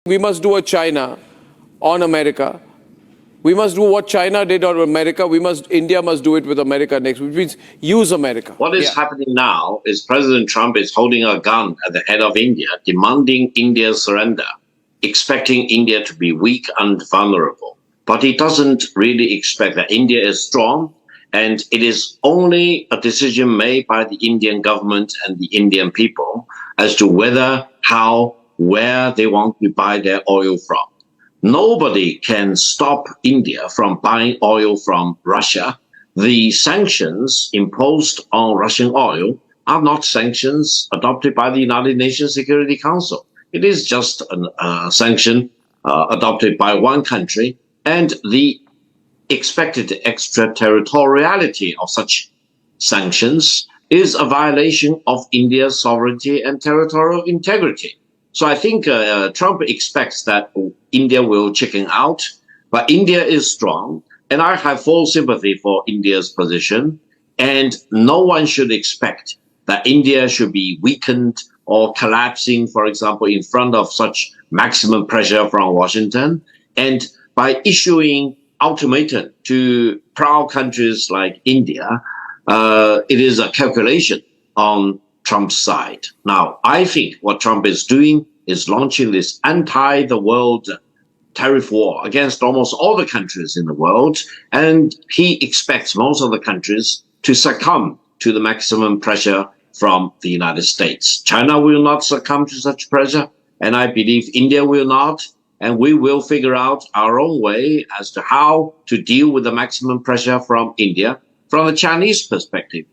We must do what China on America. We must do what China did on America. India must do it with America next, which means use America. What is happening now is President Trump is holding a gun at the head of India, demanding India's surrender, expecting India to be weak and vulnerable. But he doesn't really expect that India is strong, and it is only a decision made by the Indian government and the Indian people as to whether, how, where they want to buy their oil from. Nobody can stop India from buying oil from Russia. The sanctions imposed on Russian oil are not sanctions adopted by the United Nations Security Council. It is just a sanction adopted by one country, and the expected extraterritoriality of such sanctions is a violation of India's sovereignty and territorial integrity. So I think Trump expects that India will chicken out, but India is strong, and I have full sympathy for India's position, and no one should expect that India should be weakened or collapsing, for example, in front of such maximum pressure from Washington. And by issuing ultimatum to proud countries like India, it is a calculation on Trump's side. Now, I think what Trump is doing is launching this anti-the-world tariff war against almost all the countries in the world, and he expects most of the countries to succumb to the maximum pressure from the United States. China will not succumb to such pressure, and I believe India will not, and we will figure out our own way as to how to deal with the maximum pressure from India from the Chinese perspective.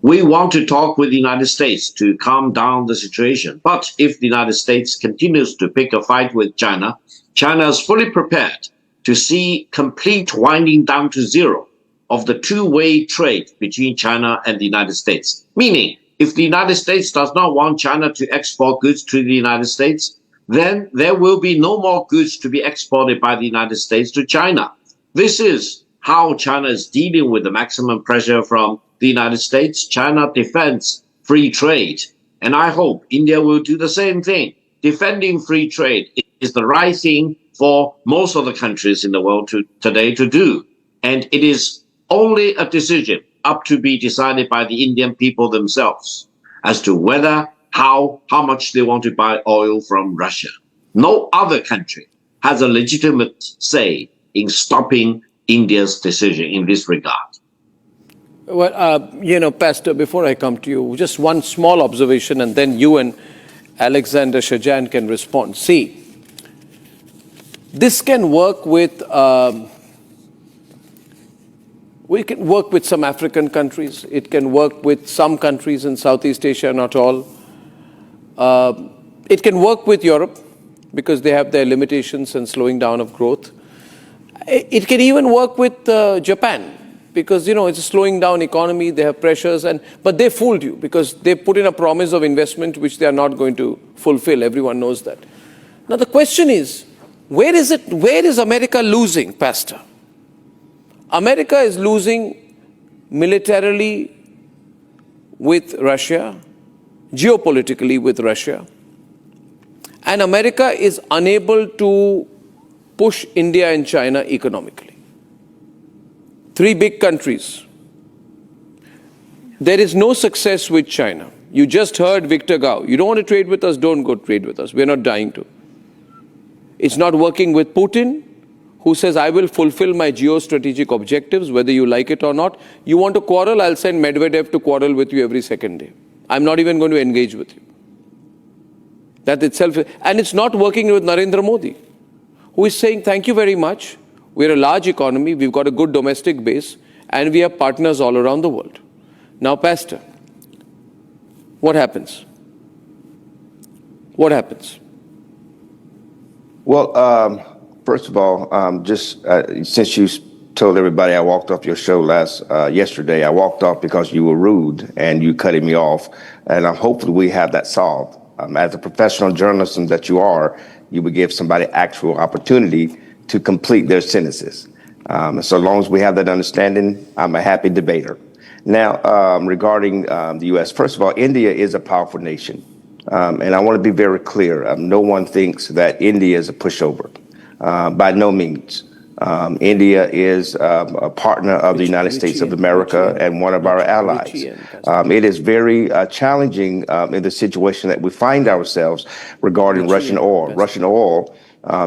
We want to talk with the United States to calm down the situation. But if the United States continues to pick a fight with China, China is fully prepared to see complete winding down to zero of the two-way trade between China and the United States. Meaning, if the United States does not want China to export goods to the United States, then there will be no more goods to be exported by the United States to China. This is how China is dealing with the maximum pressure from the United States. China defends free trade. And I hope India will do the same thing. Defending free trade is the right thing for most of the countries in the world today to do. And it is only a decision up to be decided by the Indian people themselves as to whether, how much they want to buy oil from Russia. No other country has a legitimate say in stopping India's decision in this regard. Well, Pastor, before I come to you, just one small observation, and then you and Alexander Shajan can respond. See, this can work with, we can work with some African countries. It can work with some countries in Southeast Asia, not all. It can work with Europe because they have their limitations and slowing down of growth. It can even work with Japan because, it's a slowing down economy. They have pressures, but they fooled you because they put in a promise of investment which they are not going to fulfill. Everyone knows that. Now, the question is, where is America losing, Pastor? America is losing militarily with Russia, geopolitically with Russia, and America is unable to push India and China economically. Three big countries. There is no success with China. You just heard Victor Gao. You don't want to trade with us, don't go trade with us. We're not dying to. It's not working with Putin, who says, I will fulfill my geostrategic objectives, whether you like it or not. You want to quarrel, I'll send Medvedev to quarrel with you every second day. I'm not even going to engage with you. That itself, and it's not working with Narendra Modi, who is saying, thank you very much. We're a large economy, we've got a good domestic base, and we have partners all around the world. Now, Pastor, what happens? What happens? Well, first of all, since you told everybody I walked off your show yesterday, I walked off because you were rude and you cutting me off, and hopefully we have that solved. As a professional journalist that you are, you would give somebody actual opportunity to complete their sentences. So long as we have that understanding, I'm a happy debater. Now, regarding the U.S., first of all, India is a powerful nation. And I want to be very clear. No one thinks that India is a pushover. By no means. India is a partner of the United States of America and one of our allies. It is very challenging in the situation that we find ourselves regarding Russian oil. Russian oil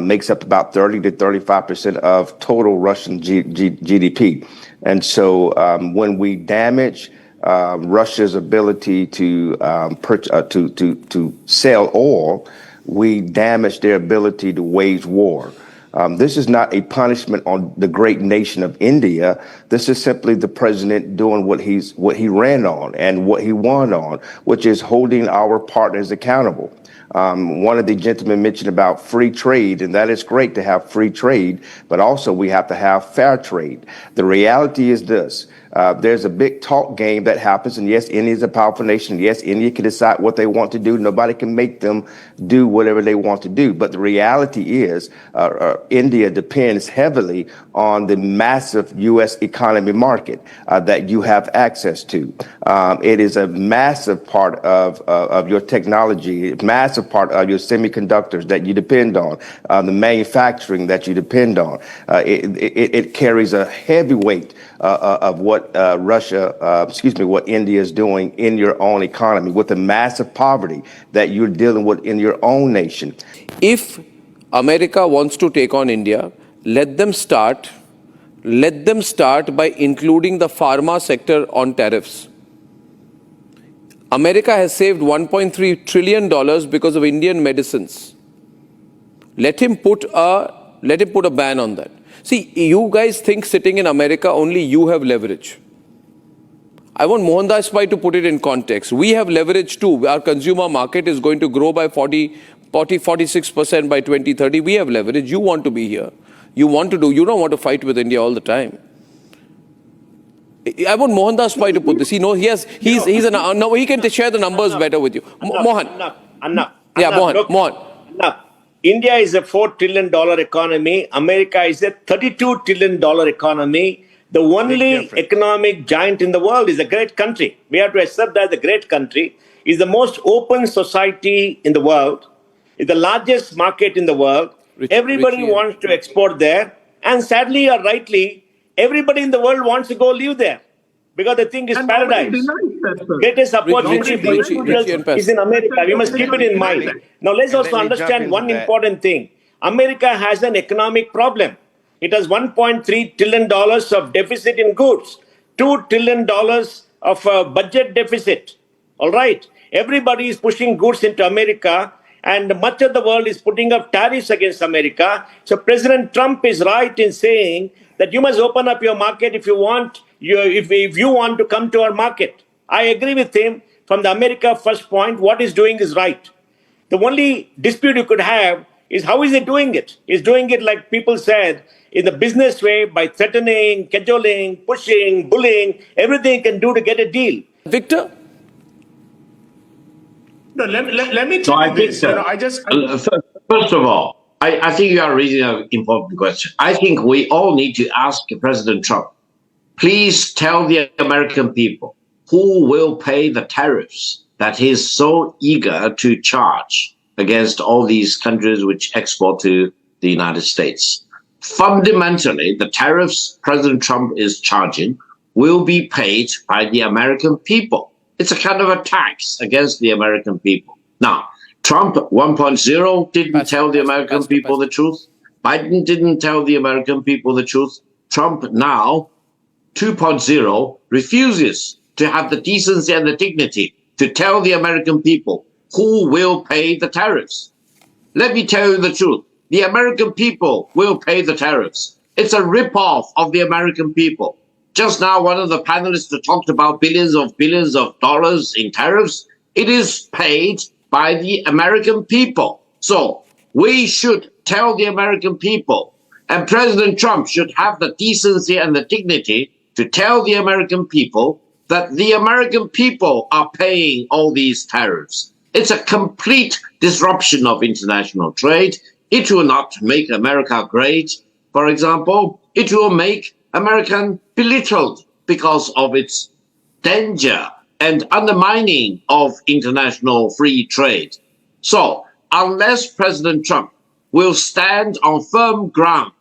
makes up about 30 to 35% of total Russian GDP. And so when we damage Russia's ability to sell oil, we damage their ability to wage war. This is not a punishment on the great nation of India. This is simply the president doing what he ran on and what he won on, which is holding our partners accountable. One of the gentlemen mentioned about free trade, and that is great to have free trade, but also we have to have fair trade. The reality is this. There's a big talk game that happens, and yes, India is a powerful nation. Yes, India can decide what they want to do. Nobody can make them do whatever they want to do. But the reality is India depends heavily on the massive U.S. economy market that you have access to. It is a massive part of your technology, massive part of your semiconductors that you depend on, the manufacturing that you depend on. It carries a heavy weight of what what India is doing in your own economy with the massive poverty that you're dealing with in your own nation. If America wants to take on India, let them start by including the pharma sector on tariffs. America has saved $1.3 trillion because of Indian medicines. Let him put a ban on that. See, you guys think sitting in America only you have leverage. I want Mohandas Pai to put it in context. We have leverage too. Our consumer market is going to grow by 46% by 2030. We have leverage. You want to be here. You don't want to fight with India all the time. I want Mohandas Pai to put this. He can share the numbers better with you. Mohan. Mohan. India is a $4 trillion economy. America is a $32 trillion economy. The only economic giant in the world is a great country. We have to accept that the great country is the most open society in the world, is the largest market in the world. Everybody wants to export there. And sadly or rightly, everybody in the world wants to go live there because they think it's paradise. Greatest opportunity for individuals is in America. We must keep it in mind. Now let's also understand one important thing. America has an economic problem. It has $1.3 trillion of deficit in goods, $2 trillion of budget deficit. All right. Everybody is pushing goods into America, and much of the world is putting up tariffs against America. So President Trump is right in saying that you must open up your market if you want to come to our market. I agree with him. From the America First point, what he's doing is right. The only dispute you could have is how is he doing it? He's doing it like people said, in the business way, by threatening, cajoling, pushing, bullying, everything he can do to get a deal. Victor? No, let me tell you this. First of all, I think you are raising an important question. I think we all need to ask President Trump, please tell the American people who will pay the tariffs that he is so eager to charge against all these countries which export to the United States. Fundamentally, the tariffs President Trump is charging will be paid by the American people. It's a kind of a tax against the American people. Now, Trump 1.0 didn't tell the American people the truth. Biden didn't tell the American people the truth. Trump now 2.0 refuses to have the decency and the dignity to tell the American people who will pay the tariffs. Let me tell you the truth. The American people will pay the tariffs. It's a ripoff of the American people. Just now, one of the panelists talked about billions of dollars in tariffs. It is paid by the American people. So we should tell the American people, and President Trump should have the decency and the dignity to tell the American people that the American people are paying all these tariffs. It's a complete disruption of international trade. It will not make America great. For example, it will make America belittled because of its danger and undermining of international free trade. So, unless President Trump will stand on firm ground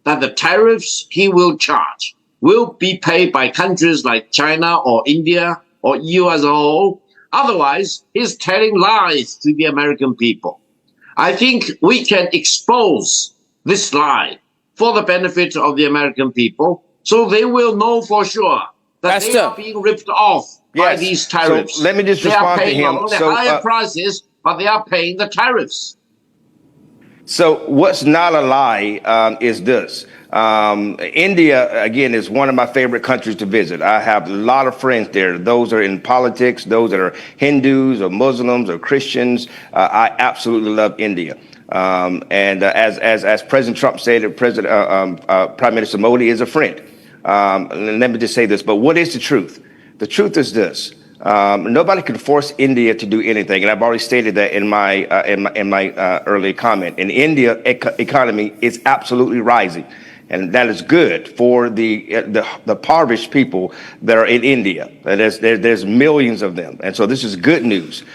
that the tariffs he will charge will be paid by countries like China or India or EU as a whole, otherwise he's telling lies to the American people. I think we can expose this lie for the benefit of the American people, so they will know for sure that they are being ripped off by these tariffs. So let me just they respond are paying to him. not only higher prices, but they are paying the tariffs. So what's not a lie is this. India, again, is one of my favorite countries to visit. I have a lot of friends there. Those are in politics, those that are Hindus or Muslims or Christians. I absolutely love India. As President Trump said, Prime Minister Modi is a friend. Let me just say this, but what is the truth? The truth is this. Nobody can force India to do anything, and I've already stated that in my earlier comment. And India economy is absolutely rising, and that is good for the impoverished people that are in India. There's millions of them, and so this is good news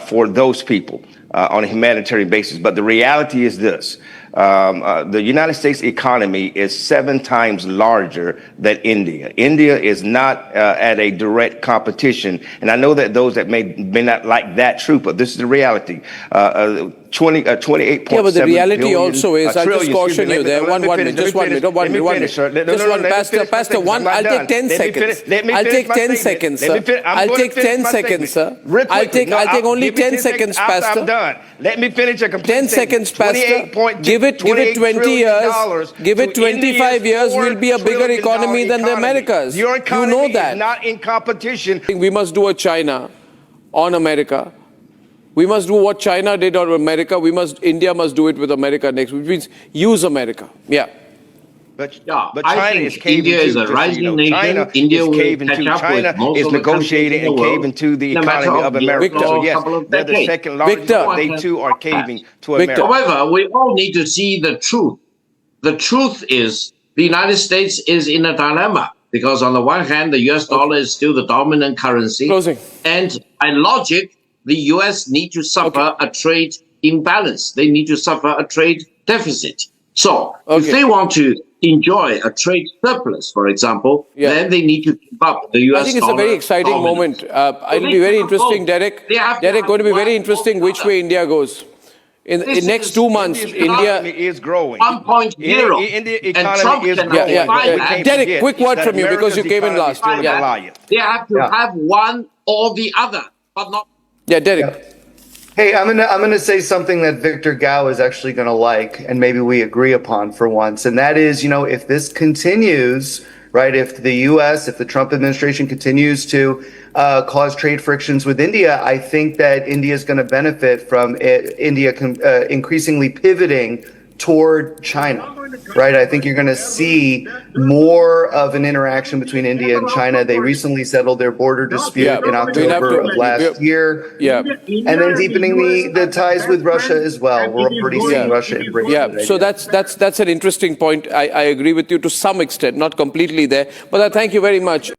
for those people on a humanitarian basis. But the reality is this. The United States economy is 7 times larger than India. India is not at a direct competition. And I know that those that may not like that truth, but this is the reality. 28.7 yeah, but the reality billion, also is, I'll just caution you there. One minute, just one minute. Pastor, I'll take 10 seconds. I'll take 10 seconds, sir. I'll take 10 seconds, sir. I'll take only 10 seconds, Pastor. I'm done. Let me finish a complete 10 seconds, Pastor. Give it 20 years. Give it 25 years. We'll be a bigger economy than the Americas. Your economy you know that. is not in competition. We must do a China on America. We must do what China did on America. India must do it with America next, which means use America. Yeah. But China is caving India is a rising nation. China India is caving to. China is negotiating and caving to the economy of America. So yes, they're the second largest, but they too are caving to America. However, we all need to see the truth. The truth is the United States is in a dilemma because on the one hand, the US dollar is still the dominant currency. And by logic, the US need to suffer a trade imbalance. They need to suffer a trade deficit. So if they want to enjoy a trade surplus, for example, then they need to keep up the US dollar. I think it's a very exciting moment. It'll be very interesting, Derek. Derek, going to be very interesting which way India goes. In next 2 months, India is growing. 1.0. India economy is growing. Derek, quick word from you because you came in last. They have to have one or the other, but not. Yeah, Derek. Yeah. Hey, I'm gonna say something that Victor Gao is actually gonna like, and maybe we agree upon for once, and that is, if this continues, right? If the Trump administration continues to cause trade frictions with India, I think that India is going to benefit from India increasingly pivoting toward China, right? I think you're going to see more of an interaction between India and China. They recently settled their border dispute in October of last year. And then deepening the ties with Russia as well. We're already seeing Russia embrace that. So that's an interesting point. I agree with you to some extent, not completely there, but I thank you very much.